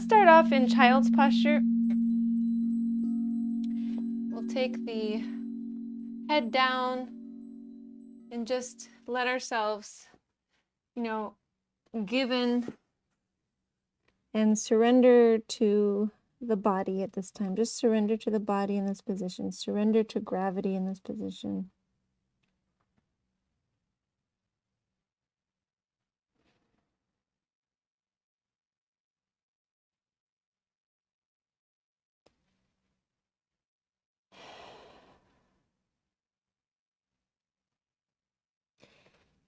start off in child's posture. We'll take the head down and just let ourselves, give in and surrender to the body at this time. Just surrender to the body in this position. Surrender to gravity in this position.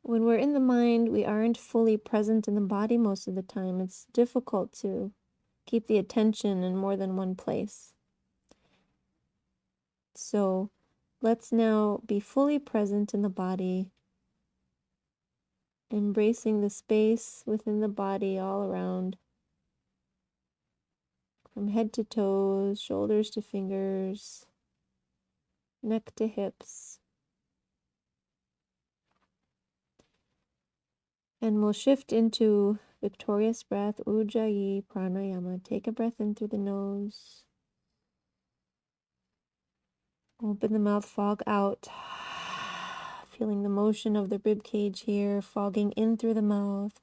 When we're in the mind, we aren't fully present in the body most of the time. It's difficult to keep the attention in more than one place. So let's now be fully present in the body, embracing the space within the body all around, from head to toes, shoulders to fingers, neck to hips. And we'll shift into victorious breath, Ujjayi Pranayama. Take a breath in through the nose. Open the mouth, fog out. Feeling the motion of the rib cage here, fogging in through the mouth.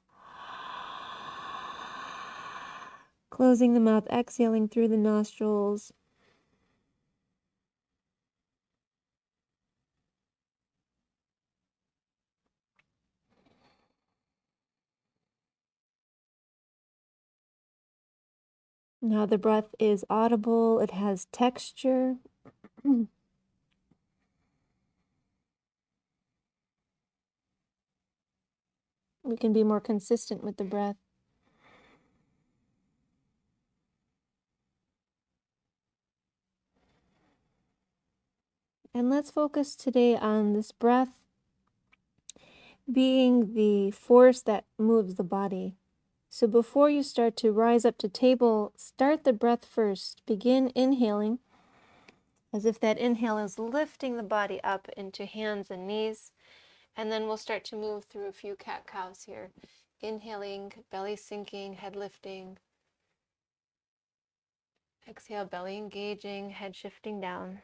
Closing the mouth, exhaling through the nostrils. Now the breath is audible, it has texture. We can be more consistent with the breath. And let's focus today on this breath being the force that moves the body. So before you start to rise up to table, start the breath first. Begin inhaling, as if that inhale is lifting the body up into hands and knees. And then we'll start to move through a few cat-cows here. Inhaling, belly sinking, head lifting. Exhale, belly engaging, head shifting down.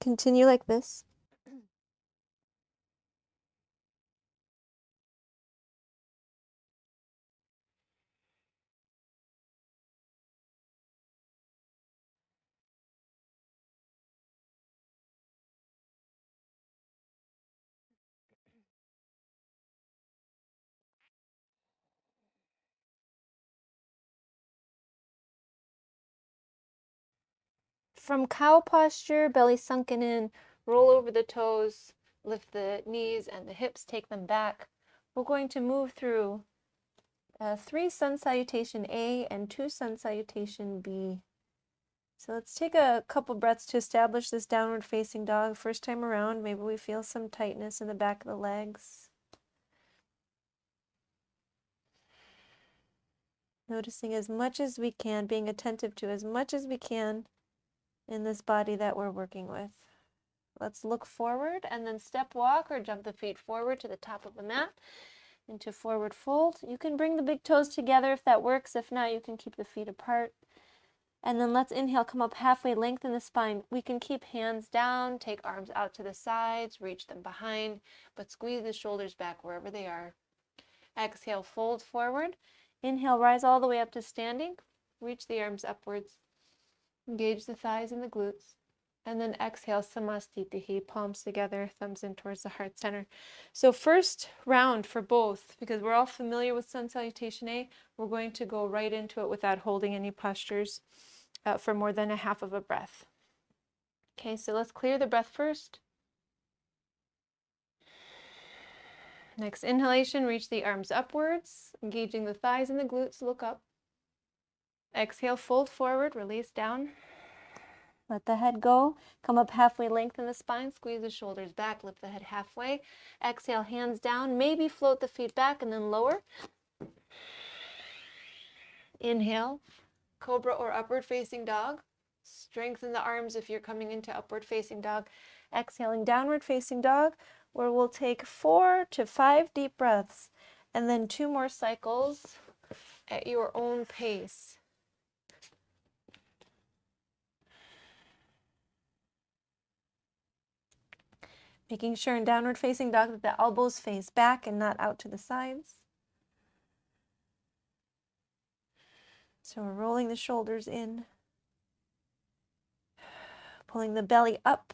Continue like this. From cow posture, belly sunken in, roll over the toes, lift the knees and the hips, take them back. We're going to move through 3 sun salutation A and 2 sun salutation B. So let's take a couple breaths to establish this downward facing dog. First time around, maybe we feel some tightness in the back of the legs. Noticing as much as we can, being attentive to as much as we can in this body that we're working with. Let's look forward and then step walk or jump the feet forward to the top of the mat into forward fold. You can bring the big toes together if that works. If not, you can keep the feet apart. And then let's inhale, come up halfway, lengthen the spine. We can keep hands down, take arms out to the sides, reach them behind, but squeeze the shoulders back wherever they are. Exhale, fold forward. Inhale, rise all the way up to standing. Reach the arms upwards. Engage the thighs and the glutes. And then exhale, samastitihi, palms together, thumbs in towards the heart center. So first round for both, because we're all familiar with sun salutation A, we're going to go right into it without holding any postures for more than a half of a breath. Okay, so let's clear the breath first. Next inhalation, reach the arms upwards, engaging the thighs and the glutes, look up. Exhale, fold forward, release down. Let the head go. Come up halfway, lengthen the spine, squeeze the shoulders back, lift the head halfway. Exhale, hands down, maybe float the feet back and then lower. Inhale, cobra or upward facing dog. Strengthen the arms if you're coming into upward facing dog. Exhaling, downward facing dog, where we'll take 4 to 5 deep breaths and then 2 more cycles at your own pace. Making sure in downward facing dog that the elbows face back and not out to the sides. So we're rolling the shoulders in, pulling the belly up.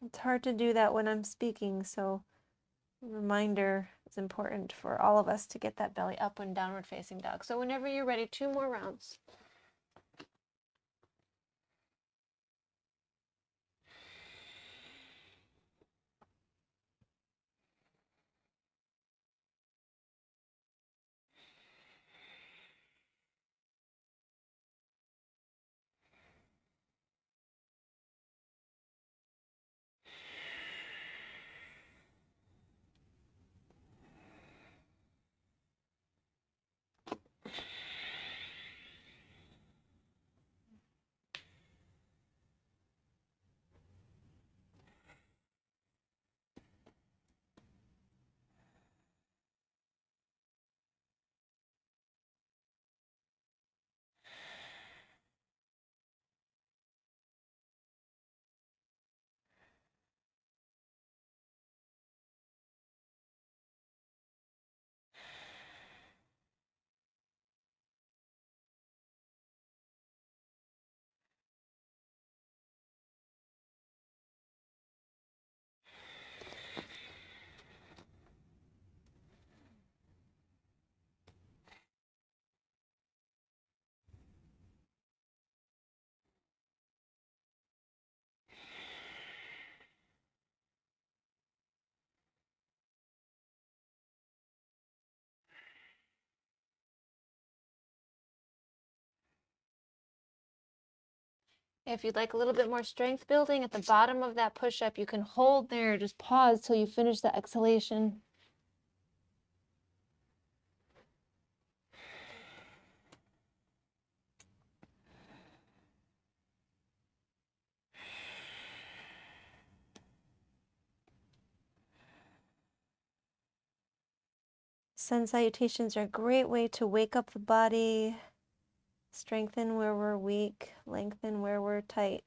It's hard to do that when I'm speaking, so a reminder, it's important for all of us to get that belly up when downward facing dog. So whenever you're ready, 2 more rounds. If you'd like a little bit more strength building at the bottom of that push-up, you can hold there, just pause till you finish the exhalation. Sun salutations are a great way to wake up the body, strengthen where we're weak, lengthen where we're tight.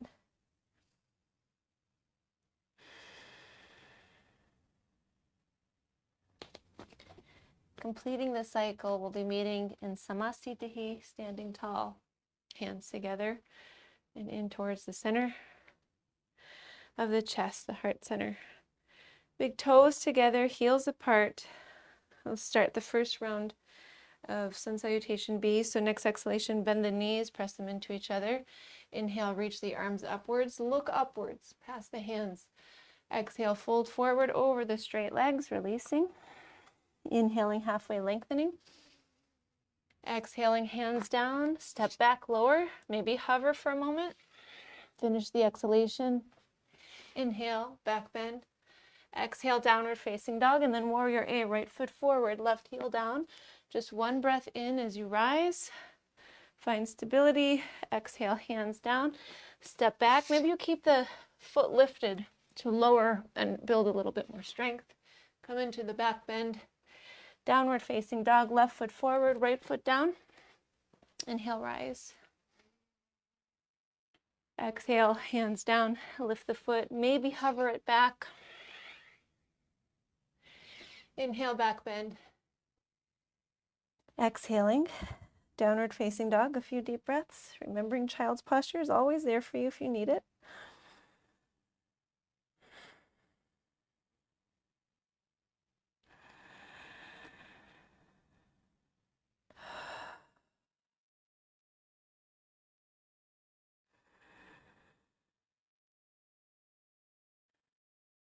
Completing the cycle, we'll be meeting in Samasthitihi, standing tall, hands together and in towards the center of the chest, the heart center. Big toes together, heels apart. We'll start the first round of Sun Salutation B. So next exhalation, bend the knees, press them into each other. Inhale, reach the arms upwards, look upwards, past the hands. Exhale, fold forward over the straight legs, releasing. Inhaling, halfway lengthening. Exhaling, hands down, step back lower, maybe hover for a moment. Finish the exhalation. Inhale, back bend. Exhale, downward facing dog, and then warrior A, right foot forward, left heel down. Just one breath in as you rise. Find stability. Exhale, hands down. Step back. Maybe you keep the foot lifted to lower and build a little bit more strength. Come into the back bend. Downward facing dog, left foot forward, right foot down. Inhale, rise. Exhale, hands down, lift the foot, maybe hover it back. Inhale, back bend. Exhaling, downward facing dog, a few deep breaths. Remembering child's posture is always there for you if you need it.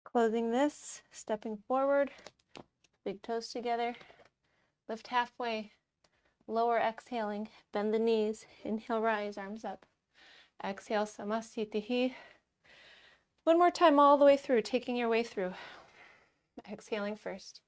Closing this, stepping forward, big toes together, lift halfway, lower exhaling, bend the knees, inhale, rise, arms up. Exhale, Samasthitihi. One more time all the way through, taking your way through. Exhaling first.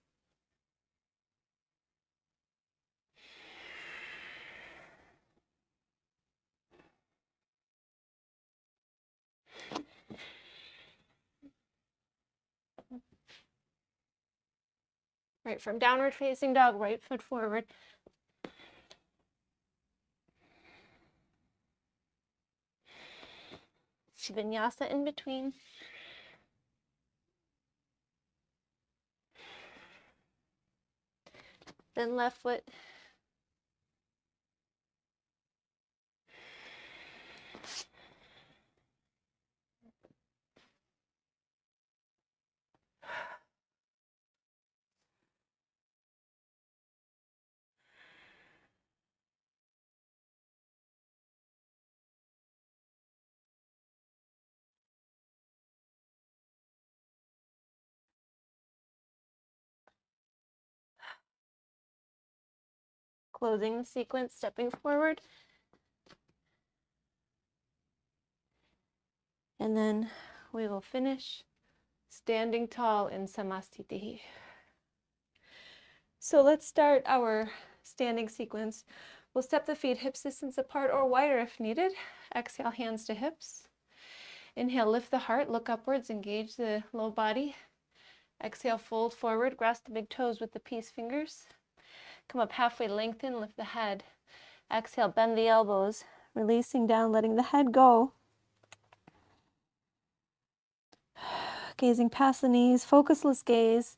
Right, from downward facing dog, right foot forward. Vinyasa in between. Then left foot. Closing the sequence, stepping forward. And then we will finish standing tall in Samastitihi. So let's start our standing sequence. We'll step the feet hip distance apart or wider if needed. Exhale, hands to hips. Inhale, lift the heart, look upwards, engage the low body. Exhale, fold forward, grasp the big toes with the peace fingers. Come up halfway, lengthen, lift the head. Exhale, bend the elbows, releasing down, letting the head go. Gazing past the knees, focusless gaze,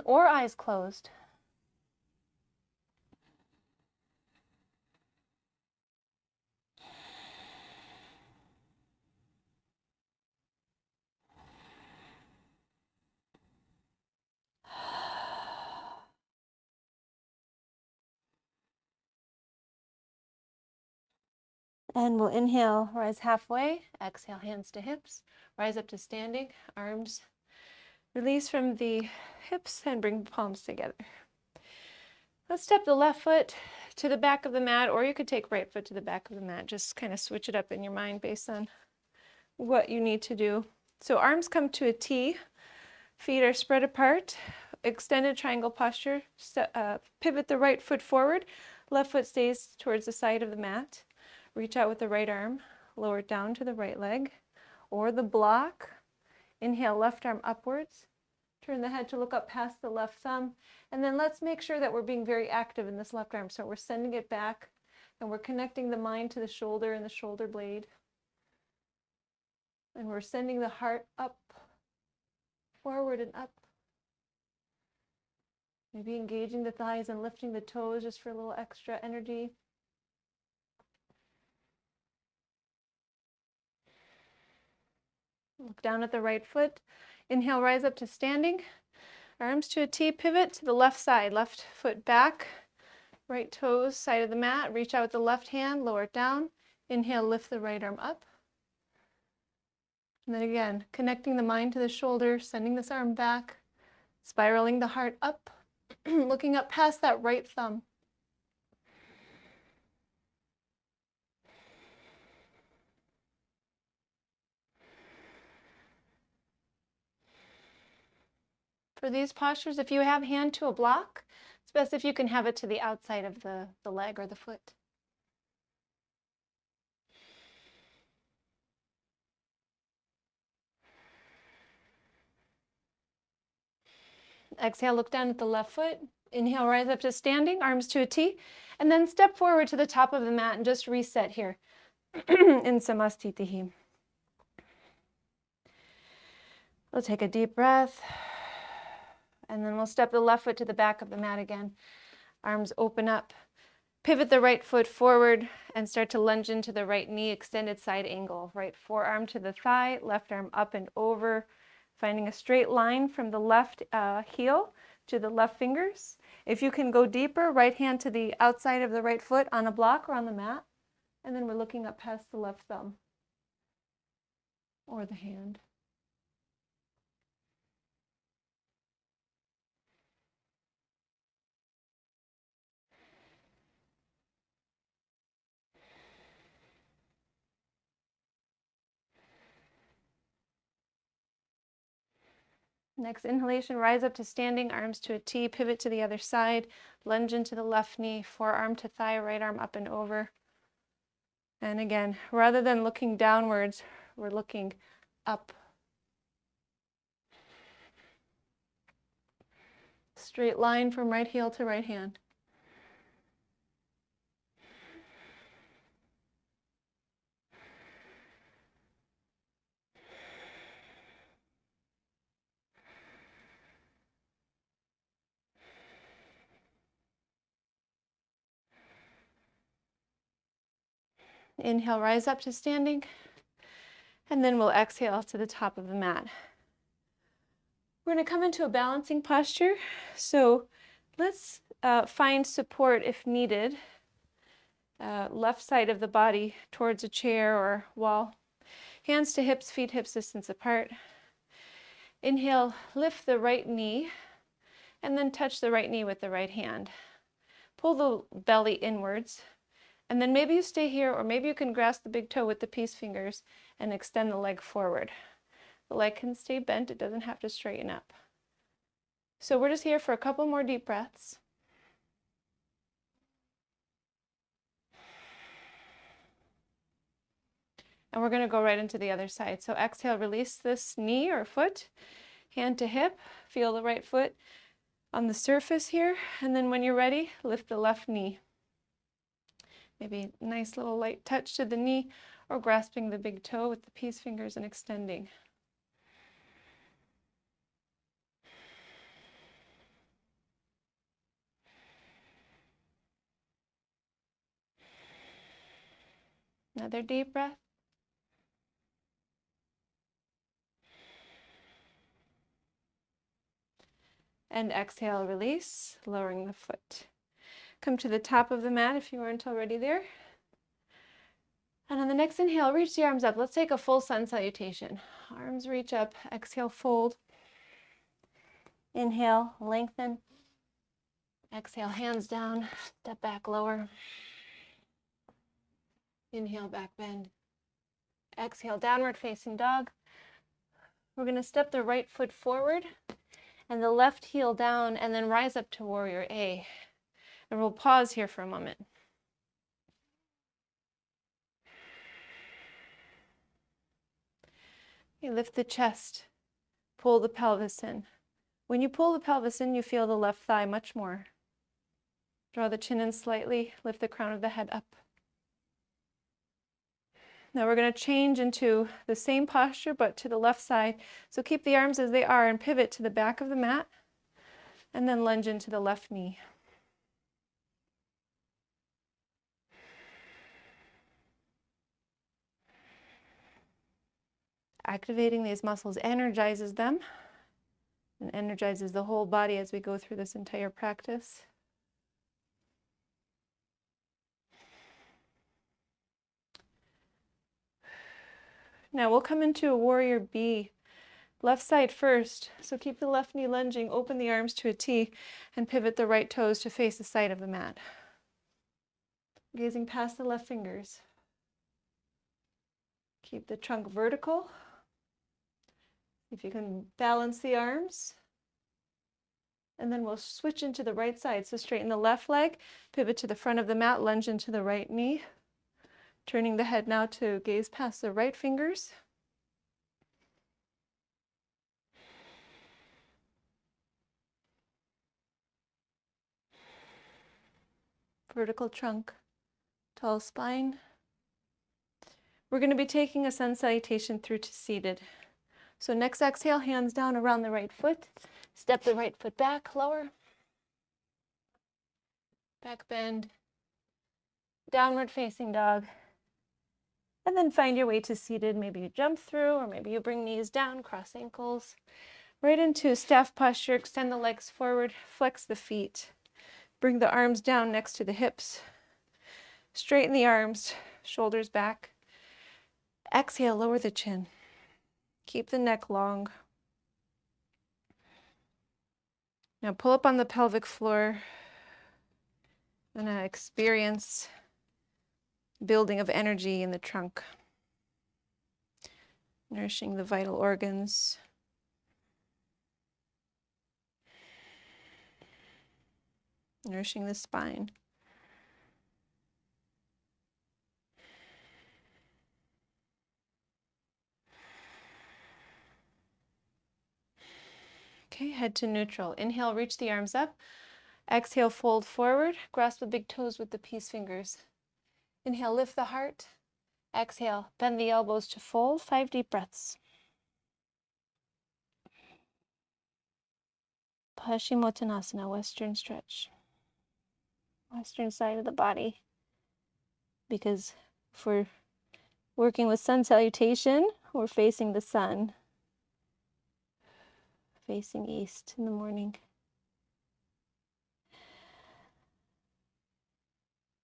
or eyes closed. And we'll inhale, rise halfway, exhale, hands to hips, rise up to standing, arms release from the hips and bring the palms together. Let's step the left foot to the back of the mat, or you could take right foot to the back of the mat. Just kind of switch it up in your mind based on what you need to do. So arms come to a T, feet are spread apart, extended triangle posture, pivot the right foot forward, left foot stays towards the side of the mat. Reach out with the right arm, lower it down to the right leg or the block. Inhale, left arm upwards. Turn the head to look up past the left thumb. And then let's make sure that we're being very active in this left arm. So we're sending it back and we're connecting the mind to the shoulder and the shoulder blade. And we're sending the heart up, forward and up. Maybe engaging the thighs and lifting the toes just for a little extra energy. Look down at the right foot. Inhale, rise up to standing. Arms to a T, pivot to the left side. Left foot back, right toes, side of the mat. Reach out with the left hand, lower it down. Inhale, lift the right arm up. And then again, connecting the mind to the shoulder, sending this arm back, spiraling the heart up, looking up past that right thumb. For these postures, if you have hand to a block, it's best if you can have it to the outside of the leg or the foot. Exhale, look down at the left foot. Inhale, rise up to standing, arms to a T, and then step forward to the top of the mat and just reset here in Samastitihi. We'll take a deep breath, and then we'll step the left foot to the back of the mat again. Arms open up. Pivot the right foot forward and start to lunge into the right knee, extended side angle. Right forearm to the thigh, left arm up and over, finding a straight line from the left heel to the left fingers. If you can go deeper, right hand to the outside of the right foot on a block or on the mat. And then we're looking up past the left thumb or the hand. Next inhalation, rise up to standing, arms to a T, pivot to the other side, lunge into the left knee, forearm to thigh, right arm up and over. And again, rather than looking downwards, we're looking up. Straight line from right heel to right hand. Inhale, rise up to standing, and then we'll exhale to the top of the mat. We're going to come into a balancing posture, so let's find support if needed. Left side of the body towards a chair or wall. Hands to hips, feet hips distance apart. Inhale, lift the right knee, and then touch the right knee with the right hand. Pull the belly inwards. And then maybe you stay here, or maybe you can grasp the big toe with the peace fingers and extend the leg forward. The leg can stay bent, it doesn't have to straighten up. So we're just here for a couple more deep breaths. And we're going to go right into the other side. So exhale, release this knee or foot, hand to hip, feel the right foot on the surface here. And then when you're ready, lift the left knee. Maybe a nice little light touch to the knee, or grasping the big toe with the peace fingers and extending. Another deep breath. And exhale, release, lowering the foot. Come to the top of the mat if you aren't already there. And on the next inhale, reach the arms up. Let's take a full sun salutation. Arms reach up, exhale, fold. Inhale, lengthen. Exhale, hands down, step back lower. Inhale, back bend. Exhale, downward facing dog. We're going to step the right foot forward and the left heel down, and then rise up to warrior A. And we'll pause here for a moment. You lift the chest, pull the pelvis in. When you pull the pelvis in, you feel the left thigh much more. Draw the chin in slightly, lift the crown of the head up. Now we're going to change into the same posture, but to the left side. So keep the arms as they are and pivot to the back of the mat, and then lunge into the left knee. Activating these muscles energizes them and energizes the whole body as we go through this entire practice. Now we'll come into a warrior B, left side first. So keep the left knee lunging, open the arms to a T, and pivot the right toes to face the side of the mat. Gazing past the left fingers. Keep the trunk vertical. If you can balance the arms. And then we'll switch into the right side. So straighten the left leg, pivot to the front of the mat, lunge into the right knee. Turning the head now to gaze past the right fingers. Vertical trunk, tall spine. We're going to be taking a sun salutation through to seated. So next exhale, hands down around the right foot. Step the right foot back, lower. Back bend. Downward facing dog. And then find your way to seated. Maybe you jump through, or maybe you bring knees down, cross ankles. Right into staff posture, extend the legs forward, flex the feet. Bring the arms down next to the hips. Straighten the arms, shoulders back. Exhale, lower the chin. Keep the neck long. Now pull up on the pelvic floor and experience building of energy in the trunk, nourishing the vital organs. Nourishing the spine. Okay, head to neutral. Inhale, reach the arms up. Exhale, fold forward. Grasp the big toes with the peace fingers. Inhale, lift the heart. Exhale, bend the elbows to fold. 5 deep breaths. Paschimottanasana, Western stretch. Western side of the body. Because if we're working with sun salutation, we're facing the sun. Facing east in the morning.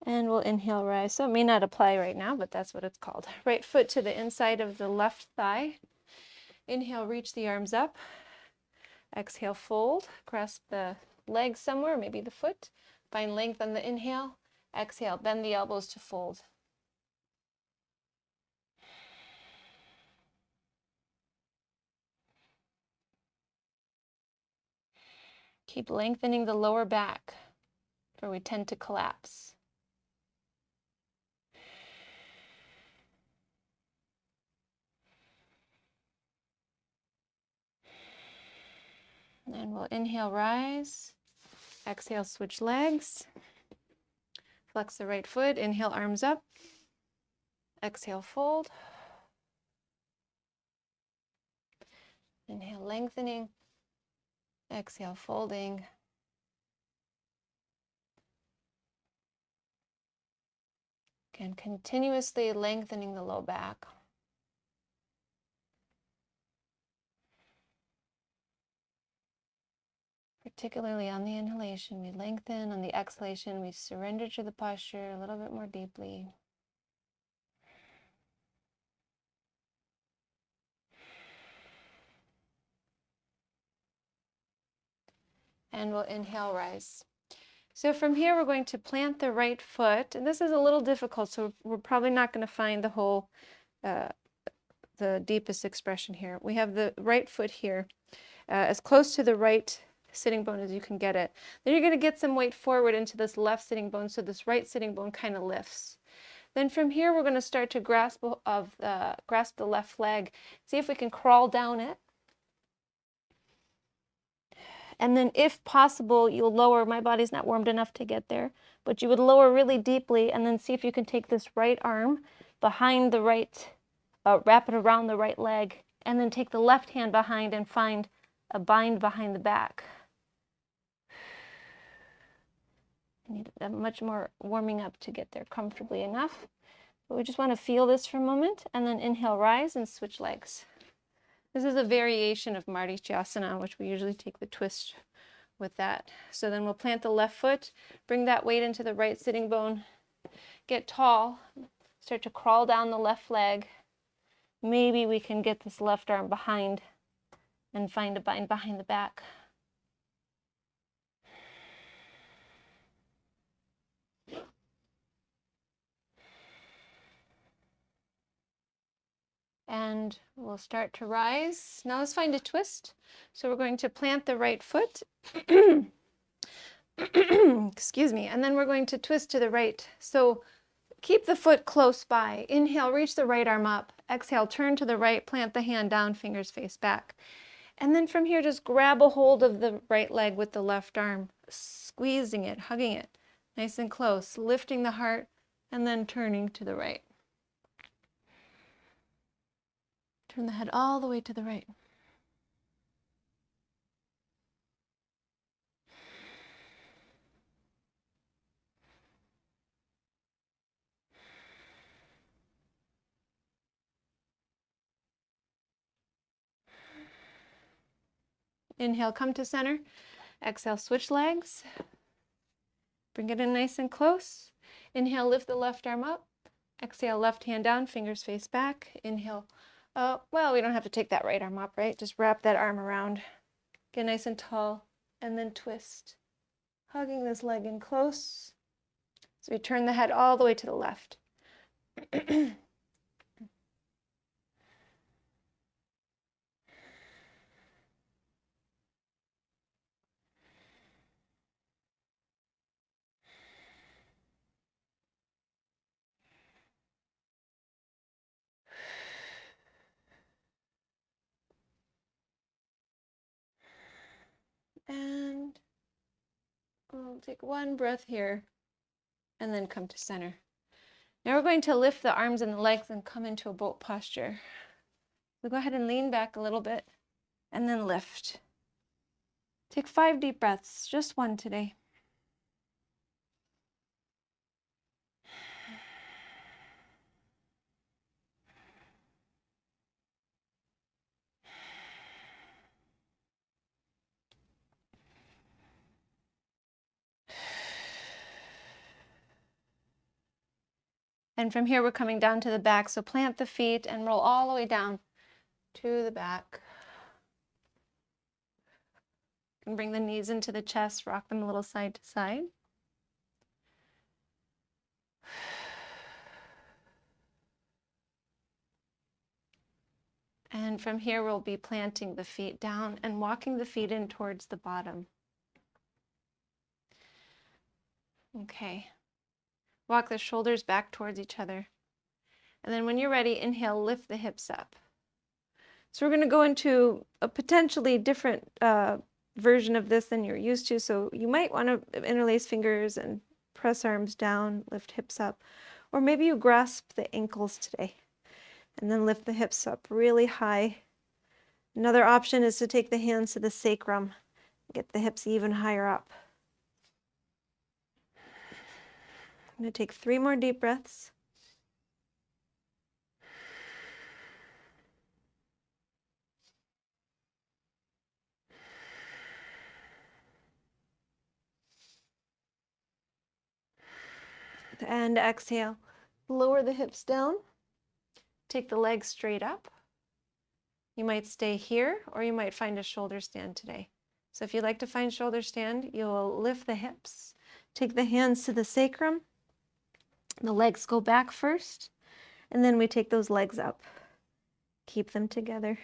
And we'll inhale, rise. So it may not apply right now, but that's what it's called. Right foot to the inside of the left thigh. Inhale, reach the arms up. Exhale, fold. Grasp the leg somewhere, maybe the foot. Find length on the inhale. Exhale, bend the elbows to fold. Keep lengthening the lower back, where we tend to collapse. And we'll inhale, rise. Exhale, switch legs. Flex the right foot. Inhale, arms up. Exhale, fold. Inhale, lengthening. Exhale, folding. Again, continuously lengthening the low back. Particularly on the inhalation, we lengthen. On the exhalation, we surrender to the posture a little bit more deeply. And we'll inhale, rise. So from here, we're going to plant the right foot. And this is a little difficult, so we're probably not going to find the whole, the deepest expression here. We have the right foot here, as close to the right sitting bone as you can get it. Then you're going to get some weight forward into this left sitting bone, so this right sitting bone kind of lifts. Then from here, we're going to start to grasp the left leg. See if we can crawl down it. And then if possible, you'll lower, my body's not warmed enough to get there, but you would lower really deeply and then see if you can take this right arm behind the right, wrap it around the right leg, and then take the left hand behind and find a bind behind the back. I need much more warming up to get there comfortably enough. But we just want to feel this for a moment, and then inhale, rise, and switch legs. This is a variation of Marichyasana, which we usually take the twist with that. So then we'll plant the left foot, bring that weight into the right sitting bone, get tall, start to crawl down the left leg. Maybe we can get this left arm behind and find a bind behind the back. And we'll start to rise. Now let's find a twist. So we're going to plant the right foot. Excuse me. And then we're going to twist to the right. So keep the foot close by. Inhale, reach the right arm up. Exhale, turn to the right, plant the hand down, fingers face back. And then from here, just grab a hold of the right leg with the left arm, squeezing it, hugging it, nice and close, lifting the heart, and then turning to the right. Turn the head all the way to the right. Inhale, come to center. Exhale, switch legs. Bring it in nice and close. Inhale, lift the left arm up. Exhale, left hand down, fingers face back. Inhale. Well, we don't have to take that right arm up, right? Just wrap that arm around. Get nice and tall, and then twist. Hugging this leg in close. So we turn the head all the way to the left. take one breath here and then come to center. Now we're going to lift the arms and the legs and come into a boat posture. So go ahead and lean back a little bit and then lift. Take 5 deep breaths, just one today. And from here, we're coming down to the back. So plant the feet and roll all the way down to the back. And bring the knees into the chest, rock them a little side to side. And from here, we'll be planting the feet down and walking the feet in towards the bottom. Okay. Walk the shoulders back towards each other. And then when you're ready, inhale, lift the hips up. So we're going to go into a potentially different version of this than you're used to. So you might want to interlace fingers and press arms down, lift hips up. Or maybe you grasp the ankles today and then lift the hips up really high. Another option is to take the hands to the sacrum, get the hips even higher up. I'm going to take 3 more deep breaths. And exhale. Lower the hips down. Take the legs straight up. You might stay here, or you might find a shoulder stand today. So if you'd like to find shoulder stand, you'll lift the hips. Take the hands to the sacrum. The legs go back first, and then we take those legs up. Keep them together.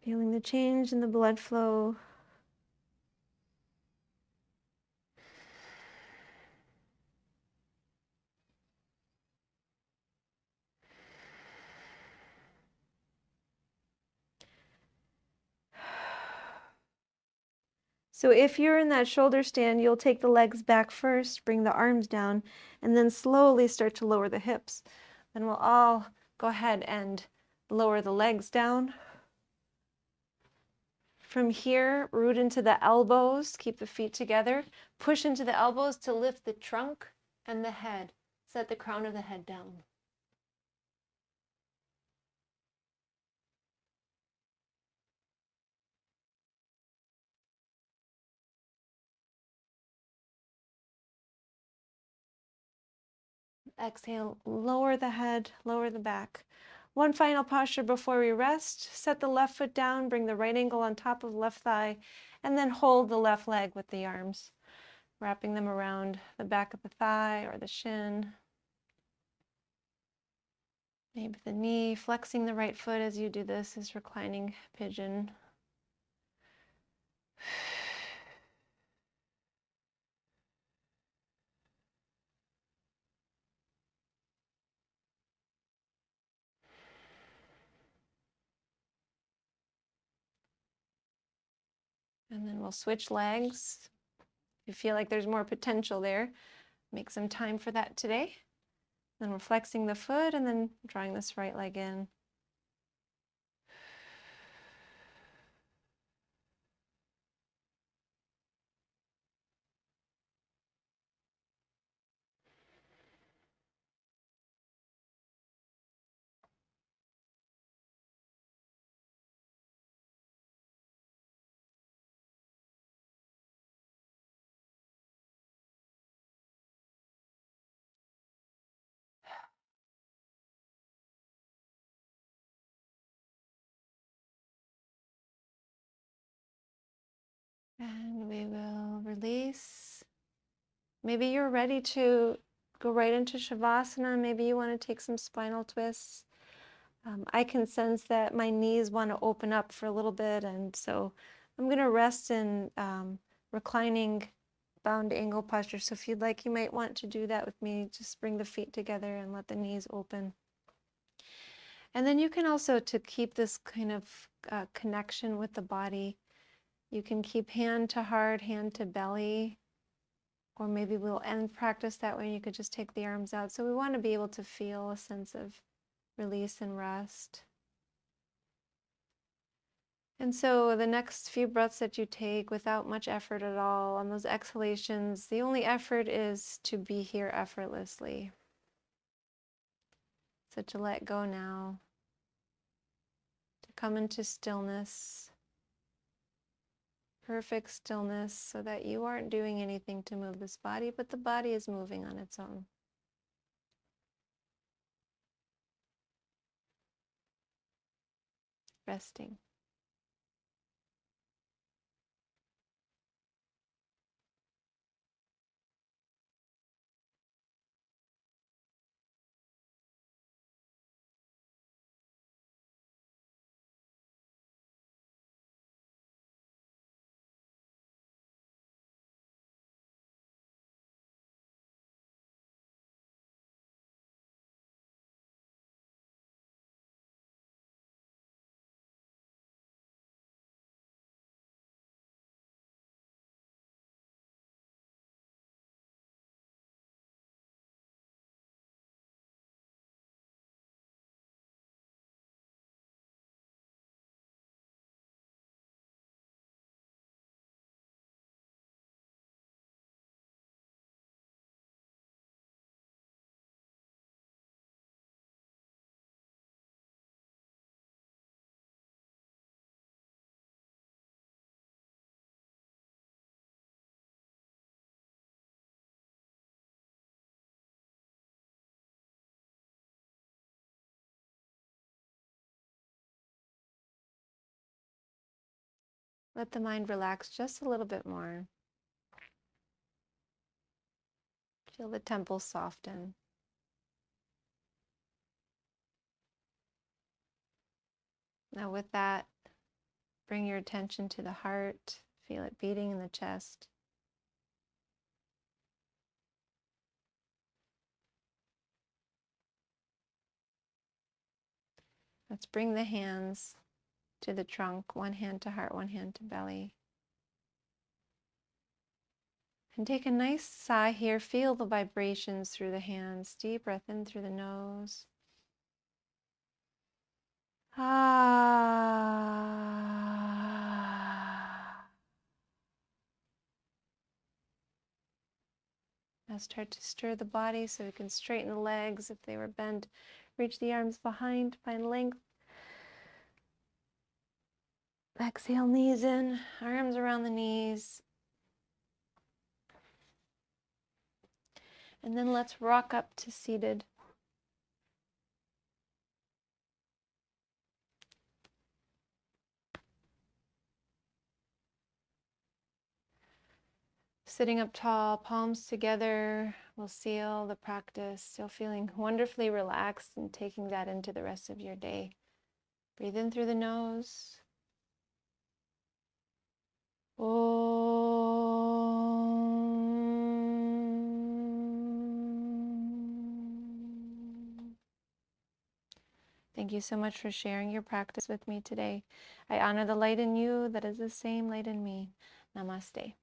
Feeling the change in the blood flow. So if you're in that shoulder stand, you'll take the legs back first, bring the arms down, and then slowly start to lower the hips. Then we'll all go ahead and lower the legs down. From here, root into the elbows, keep the feet together. Push into the elbows to lift the trunk and the head. Set the crown of the head down. Exhale, lower the head, lower the back. One final posture before we rest. Set the left foot down, bring the right ankle on top of left thigh, and then hold the left leg with the arms, wrapping them around the back of the thigh or the shin. Maybe the knee, flexing the right foot as you do this is reclining pigeon. And then we'll switch legs. If you feel like there's more potential there, make some time for that today. Then we're flexing the foot and then drawing this right leg in. And we will release. Maybe you're ready to go right into Shavasana. Maybe you want to take some spinal twists. I can sense that my knees want to open up for a little bit, and so I'm going to rest in reclining bound angle posture. So if you'd like, you might want to do that with me. Just bring the feet together and let the knees open. And then you can also, to keep this kind of connection with the body, you can keep hand to heart, hand to belly, or maybe we'll end practice that way and you could just take the arms out. So we want to be able to feel a sense of release and rest. And so the next few breaths that you take without much effort at all, on those exhalations, the only effort is to be here effortlessly. So to let go now, to come into stillness, perfect stillness, so that you aren't doing anything to move this body, but the body is moving on its own. Resting. Let the mind relax just a little bit more. Feel the temples soften. Now with that, bring your attention to the heart. Feel it beating in the chest. Let's bring the hands to the trunk, one hand to heart, one hand to belly. And take a nice sigh here. Feel the vibrations through the hands. Deep breath in through the nose. Ah. Now start to stir the body so we can straighten the legs if they were bent. Reach the arms behind, find length. Exhale, knees in, arms around the knees. And then let's rock up to seated. Sitting up tall, palms together, will seal the practice. Still feeling wonderfully relaxed and taking that into the rest of your day. Breathe in through the nose. Om. Thank you so much for sharing your practice with me today. I honor the light in you that is the same light in me. Namaste.